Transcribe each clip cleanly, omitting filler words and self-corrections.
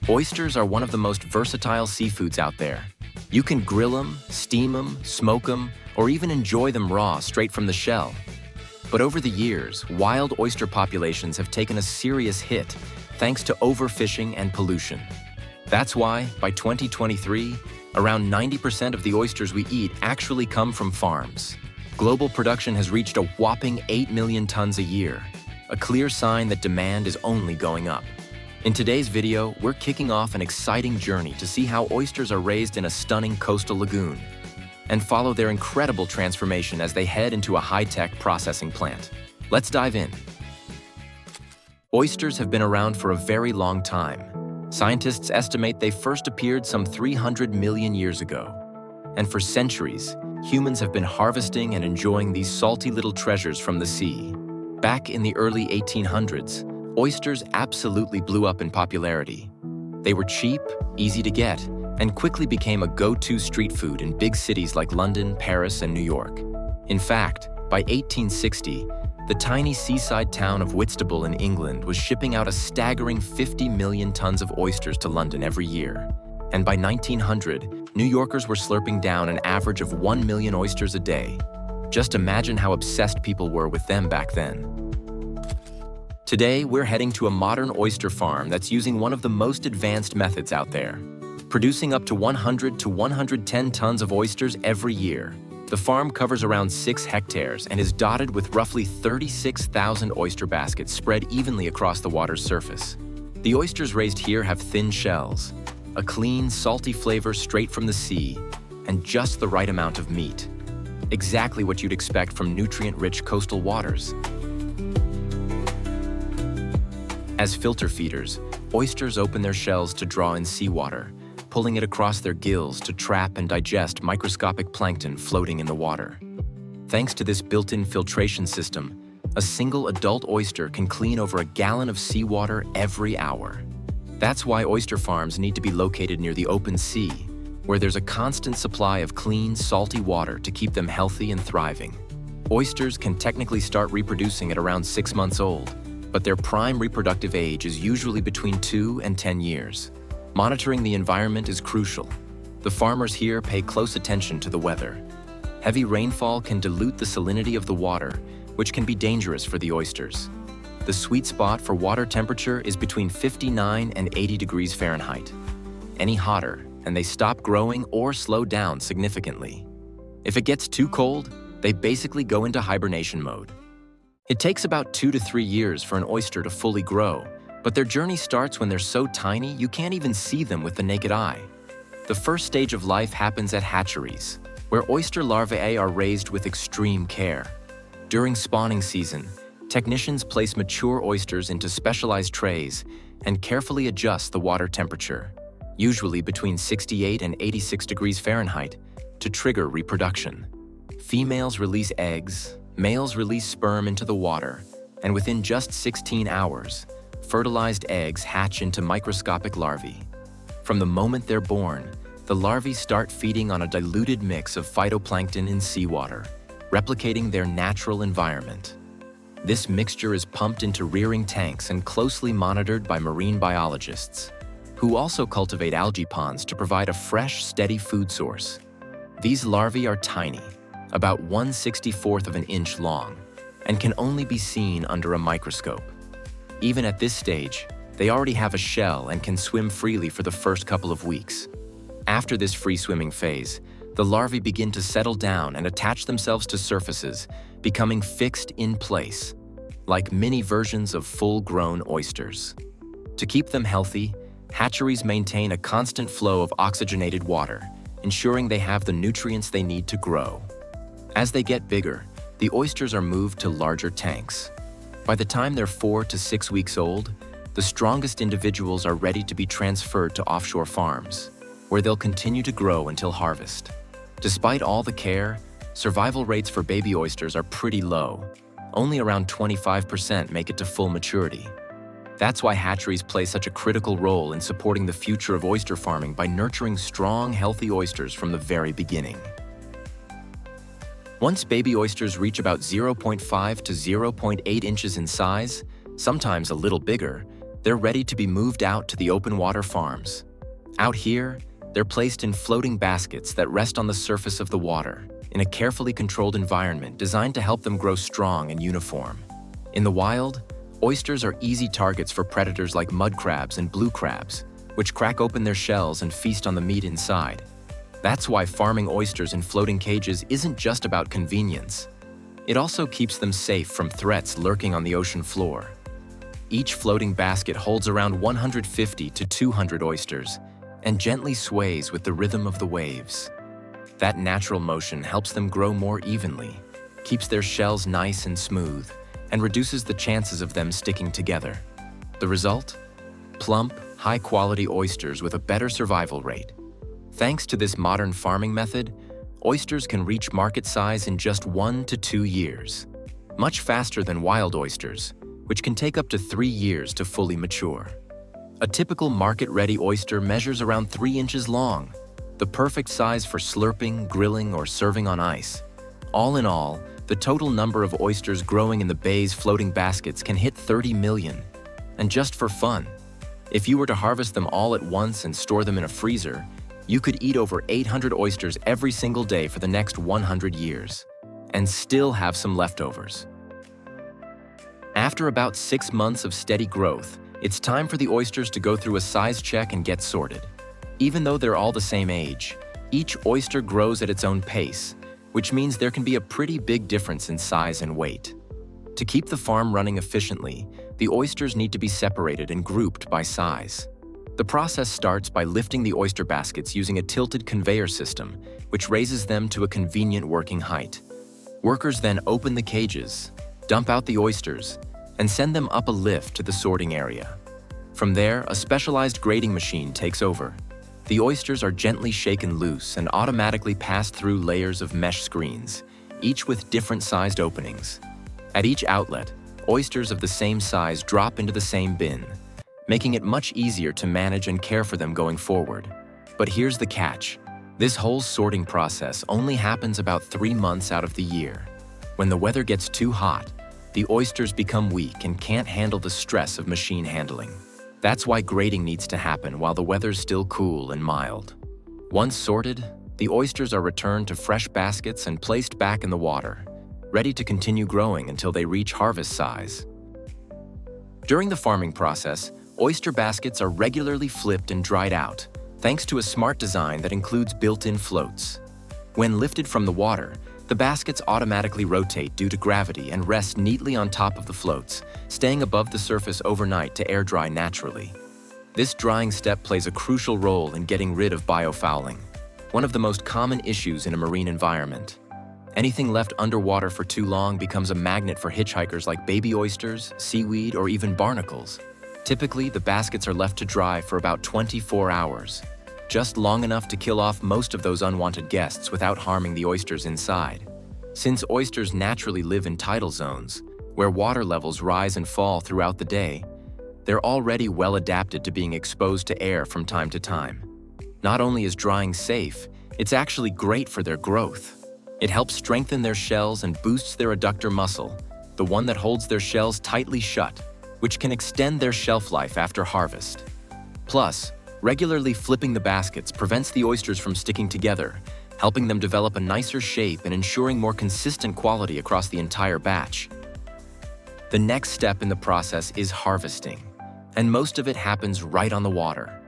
Oysters are one of the most versatile seafoods out there. You can grill them, steam them, smoke them, or even enjoy them raw straight from the shell. But over the years, wild oyster populations have taken a serious hit thanks to overfishing and pollution. That's why, by 2023, around 90% of the oysters we eat actually come from farms. Global production has reached a whopping 8 million tons a year, a clear sign that demand is only going up. In today's video, we're kicking off an exciting journey to see how oysters are raised in a stunning coastal lagoon and follow their incredible transformation as they head into a high-tech processing plant. Let's dive in. Oysters have been around for a very long time. Scientists estimate they first appeared some 300 million years ago. And for centuries, humans have been harvesting and enjoying these salty little treasures from the sea. Back in the early 1800s, oysters absolutely blew up in popularity. They were cheap, easy to get, and quickly became a go-to street food in big cities like London, Paris, and New York. In fact, by 1860, the tiny seaside town of Whitstable in England was shipping out a staggering 50 million tons of oysters to London every year. And by 1900, New Yorkers were slurping down an average of 1 million oysters a day. Just imagine how obsessed people were with them back then. Today, we're heading to a modern oyster farm that's using one of the most advanced methods out there, producing up to 100 to 110 tons of oysters every year. The farm covers around 6 hectares and is dotted with roughly 36,000 oyster baskets spread evenly across the water's surface. The oysters raised here have thin shells, a clean, salty flavor straight from the sea, and just the right amount of meat. Exactly what you'd expect from nutrient-rich coastal waters. As filter feeders, oysters open their shells to draw in seawater, pulling it across their gills to trap and digest microscopic plankton floating in the water. Thanks to this built-in filtration system, a single adult oyster can clean over a gallon of seawater every hour. That's why oyster farms need to be located near the open sea, where there's a constant supply of clean, salty water to keep them healthy and thriving. Oysters can technically start reproducing at around 6 months old, but their prime reproductive age is usually between 2 and 10 years. Monitoring the environment is crucial. The farmers here pay close attention to the weather. Heavy rainfall can dilute the salinity of the water, which can be dangerous for the oysters. The sweet spot for water temperature is between 59 and 80 degrees Fahrenheit. Any hotter, and they stop growing or slow down significantly. If it gets too cold, they basically go into hibernation mode. It takes about 2 to 3 years for an oyster to fully grow, but their journey starts when they're so tiny you can't even see them with the naked eye. The first stage of life happens at hatcheries, where oyster larvae are raised with extreme care. During spawning season, technicians place mature oysters into specialized trays and carefully adjust the water temperature, usually between 68 and 86 degrees Fahrenheit, to trigger reproduction. Females release eggs, males release sperm into the water, and within just 16 hours, fertilized eggs hatch into microscopic larvae. From the moment they're born, the larvae start feeding on a diluted mix of phytoplankton in seawater, replicating their natural environment. This mixture is pumped into rearing tanks and closely monitored by marine biologists, who also cultivate algae ponds to provide a fresh, steady food source. These larvae are tiny, about 1/64 of an inch long, and can only be seen under a microscope. Even at this stage, they already have a shell and can swim freely for the first couple of weeks. After this free-swimming phase, the larvae begin to settle down and attach themselves to surfaces, becoming fixed in place, like mini versions of full-grown oysters. To keep them healthy, hatcheries maintain a constant flow of oxygenated water, ensuring they have the nutrients they need to grow. As they get bigger, the oysters are moved to larger tanks. By the time they're 4 to 6 weeks old, the strongest individuals are ready to be transferred to offshore farms, where they'll continue to grow until harvest. Despite all the care, survival rates for baby oysters are pretty low. Only around 25% make it to full maturity. That's why hatcheries play such a critical role in supporting the future of oyster farming by nurturing strong, healthy oysters from the very beginning. Once baby oysters reach about 0.5 to 0.8 inches in size, sometimes a little bigger, they're ready to be moved out to the open water farms. Out here, they're placed in floating baskets that rest on the surface of the water, in a carefully controlled environment designed to help them grow strong and uniform. In the wild, oysters are easy targets for predators like mud crabs and blue crabs, which crack open their shells and feast on the meat inside. That's why farming oysters in floating cages isn't just about convenience. It also keeps them safe from threats lurking on the ocean floor. Each floating basket holds around 150 to 200 oysters and gently sways with the rhythm of the waves. That natural motion helps them grow more evenly, keeps their shells nice and smooth, and reduces the chances of them sticking together. The result? Plump, high-quality oysters with a better survival rate. Thanks to this modern farming method, oysters can reach market size in just 1 to 2 years, much faster than wild oysters, which can take up to 3 years to fully mature. A typical market-ready oyster measures around 3 inches long, the perfect size for slurping, grilling, or serving on ice. All in all, the total number of oysters growing in the bay's floating baskets can hit 30 million. And just for fun, if you were to harvest them all at once and store them in a freezer, you could eat over 800 oysters every single day for the next 100 years, and still have some leftovers. After about 6 months of steady growth, it's time for the oysters to go through a size check and get sorted. Even though they're all the same age, each oyster grows at its own pace, which means there can be a pretty big difference in size and weight. To keep the farm running efficiently, the oysters need to be separated and grouped by size. The process starts by lifting the oyster baskets using a tilted conveyor system, which raises them to a convenient working height. Workers then open the cages, dump out the oysters, and send them up a lift to the sorting area. From there, a specialized grading machine takes over. The oysters are gently shaken loose and automatically pass through layers of mesh screens, each with different sized openings. At each outlet, oysters of the same size drop into the same bin, making it much easier to manage and care for them going forward. But here's the catch. This whole sorting process only happens about 3 months out of the year. When the weather gets too hot, the oysters become weak and can't handle the stress of machine handling. That's why grading needs to happen while the weather's still cool and mild. Once sorted, the oysters are returned to fresh baskets and placed back in the water, ready to continue growing until they reach harvest size. During the farming process, oyster baskets are regularly flipped and dried out, thanks to a smart design that includes built-in floats. When lifted from the water, the baskets automatically rotate due to gravity and rest neatly on top of the floats, staying above the surface overnight to air dry naturally. This drying step plays a crucial role in getting rid of biofouling, one of the most common issues in a marine environment. Anything left underwater for too long becomes a magnet for hitchhikers like baby oysters, seaweed, or even barnacles. Typically, the baskets are left to dry for about 24 hours, just long enough to kill off most of those unwanted guests without harming the oysters inside. Since oysters naturally live in tidal zones, where water levels rise and fall throughout the day, they're already well adapted to being exposed to air from time to time. Not only is drying safe, it's actually great for their growth. It helps strengthen their shells and boosts their adductor muscle, the one that holds their shells tightly shut, which can extend their shelf life after harvest. Plus, regularly flipping the baskets prevents the oysters from sticking together, helping them develop a nicer shape and ensuring more consistent quality across the entire batch. The next step in the process is harvesting, and most of it happens right on the water.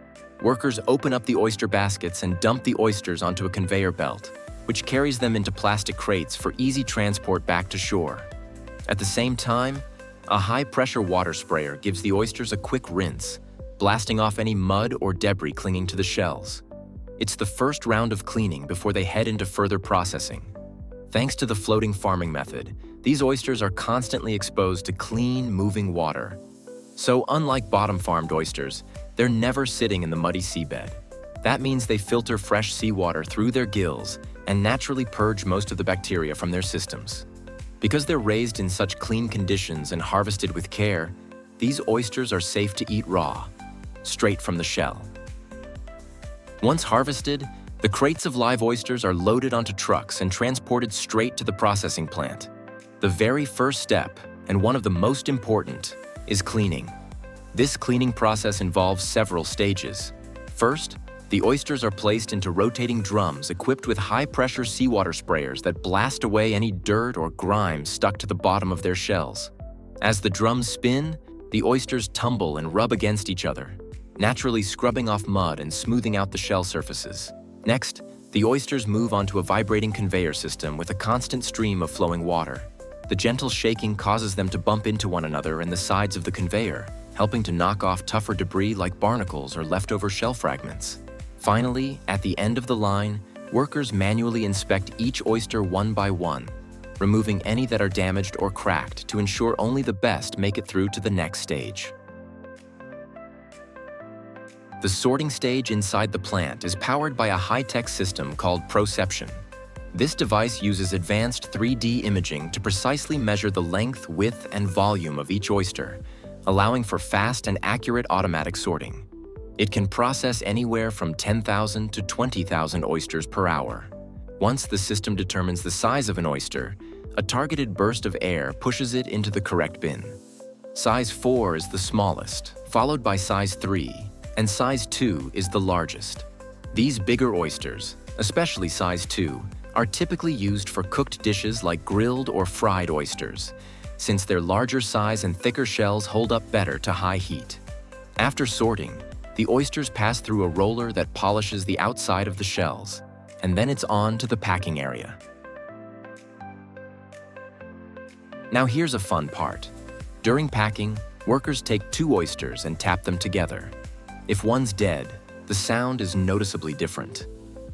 Workers open up the oyster baskets and dump the oysters onto a conveyor belt, which carries them into plastic crates for easy transport back to shore. At the same time, a high-pressure water sprayer gives the oysters a quick rinse, blasting off any mud or debris clinging to the shells. It's the first round of cleaning before they head into further processing. Thanks to the floating farming method, these oysters are constantly exposed to clean, moving water. So unlike bottom-farmed oysters, they're never sitting in the muddy seabed. That means they filter fresh seawater through their gills and naturally purge most of the bacteria from their systems. Because they're raised in such clean conditions and harvested with care, these oysters are safe to eat raw, straight from the shell. Once harvested, The crates of live oysters are loaded onto trucks and transported straight to the processing plant. The very first step, and one of the most important, is cleaning. This cleaning process involves several stages. First, the oysters are placed into rotating drums equipped with high-pressure seawater sprayers that blast away any dirt or grime stuck to the bottom of their shells. As the drums spin, the oysters tumble and rub against each other, naturally scrubbing off mud and smoothing out the shell surfaces. Next, the oysters move onto a vibrating conveyor system with a constant stream of flowing water. The gentle shaking causes them to bump into one another and the sides of the conveyor, helping to knock off tougher debris like barnacles or leftover shell fragments. Finally, at the end of the line, workers manually inspect each oyster one by one, removing any that are damaged or cracked to ensure only the best make it through to the next stage. The sorting stage inside the plant is powered by a high-tech system called ProCeption. This device uses advanced 3D imaging to precisely measure the length, width, and volume of each oyster, allowing for fast and accurate automatic sorting. It can process anywhere from 10,000 to 20,000 oysters per hour. Once the system determines the size of an oyster, a targeted burst of air pushes it into the correct bin. Size 4 is the smallest, followed by size 3, and size 2 is the largest. These bigger oysters, especially size 2, are typically used for cooked dishes like grilled or fried oysters, since their larger size and thicker shells hold up better to high heat. After sorting, the oysters pass through a roller that polishes the outside of the shells, and then it's on to the packing area. Now here's a fun part. During packing, workers take 2 oysters and tap them together. If one's dead, the sound is noticeably different.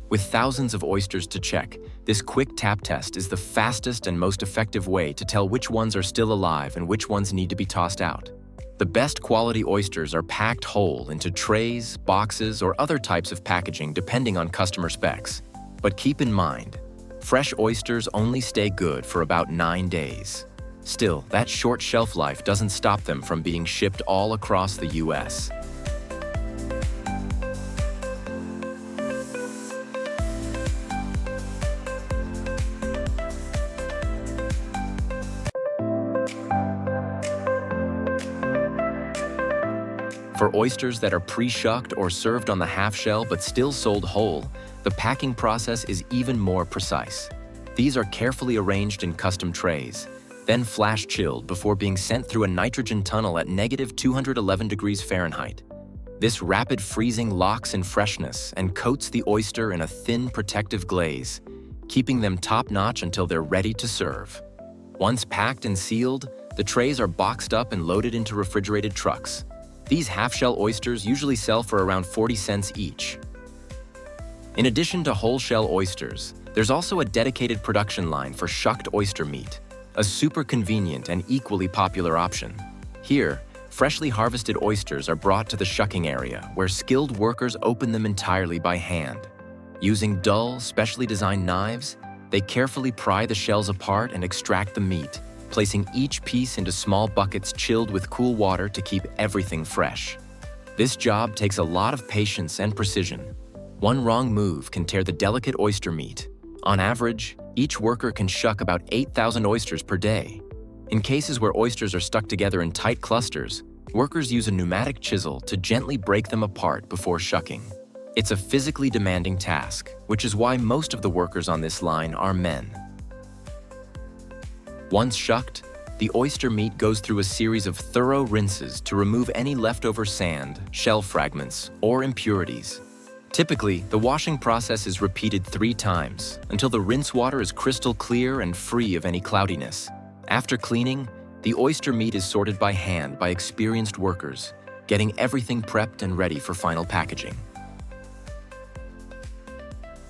With thousands of oysters to check, this quick tap test is the fastest and most effective way to tell which ones are still alive and which ones need to be tossed out. The best quality oysters are packed whole into trays, boxes, or other types of packaging depending on customer specs. But keep in mind, fresh oysters only stay good for about 9 days. Still, that short shelf life doesn't stop them from being shipped all across the US. For oysters that are pre-shucked or served on the half shell but still sold whole, the packing process is even more precise. These are carefully arranged in custom trays, then flash chilled before being sent through a nitrogen tunnel at -211 degrees Fahrenheit. This rapid freezing locks in freshness and coats the oyster in a thin protective glaze, keeping them top-notch until they're ready to serve. Once packed and sealed, the trays are boxed up and loaded into refrigerated trucks. These half-shell oysters usually sell for around 40 cents each. In addition to whole-shell oysters, there's also a dedicated production line for shucked oyster meat, a super convenient and equally popular option. Here, freshly harvested oysters are brought to the shucking area, where skilled workers open them entirely by hand. Using dull, specially designed knives, they carefully pry the shells apart and extract the meat, placing each piece into small buckets chilled with cool water to keep everything fresh. This job takes a lot of patience and precision. One wrong move can tear the delicate oyster meat. On average, each worker can shuck about 8,000 oysters per day. In cases where oysters are stuck together in tight clusters, workers use a pneumatic chisel to gently break them apart before shucking. It's a physically demanding task, which is why most of the workers on this line are men. Once shucked, the oyster meat goes through a series of thorough rinses to remove any leftover sand, shell fragments, or impurities. Typically, the washing process is repeated 3 times until the rinse water is crystal clear and free of any cloudiness. After cleaning, the oyster meat is sorted by hand by experienced workers, getting everything prepped and ready for final packaging.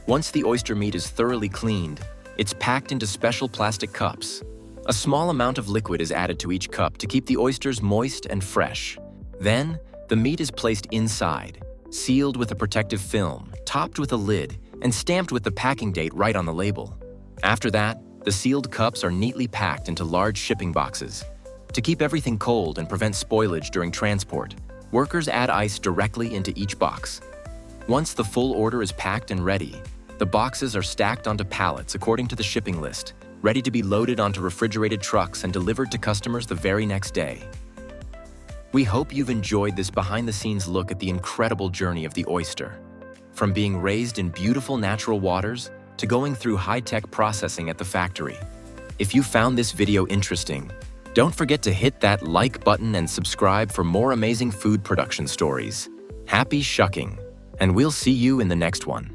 Once the oyster meat is thoroughly cleaned, it's packed into special plastic cups. A small amount of liquid is added to each cup to keep the oysters moist and fresh. Then, the meat is placed inside, sealed with a protective film, topped with a lid, and stamped with the packing date right on the label. After that, the sealed cups are neatly packed into large shipping boxes. To keep everything cold and prevent spoilage during transport, workers add ice directly into each box. Once the full order is packed and ready, the boxes are stacked onto pallets according to the shipping list, ready to be loaded onto refrigerated trucks and delivered to customers the very next day. We hope you've enjoyed this behind-the-scenes look at the incredible journey of the oyster. From being raised in beautiful natural waters to going through high-tech processing at the factory. If you found this video interesting, don't forget to hit that like button and subscribe for more amazing food production stories. Happy shucking, and we'll see you in the next one.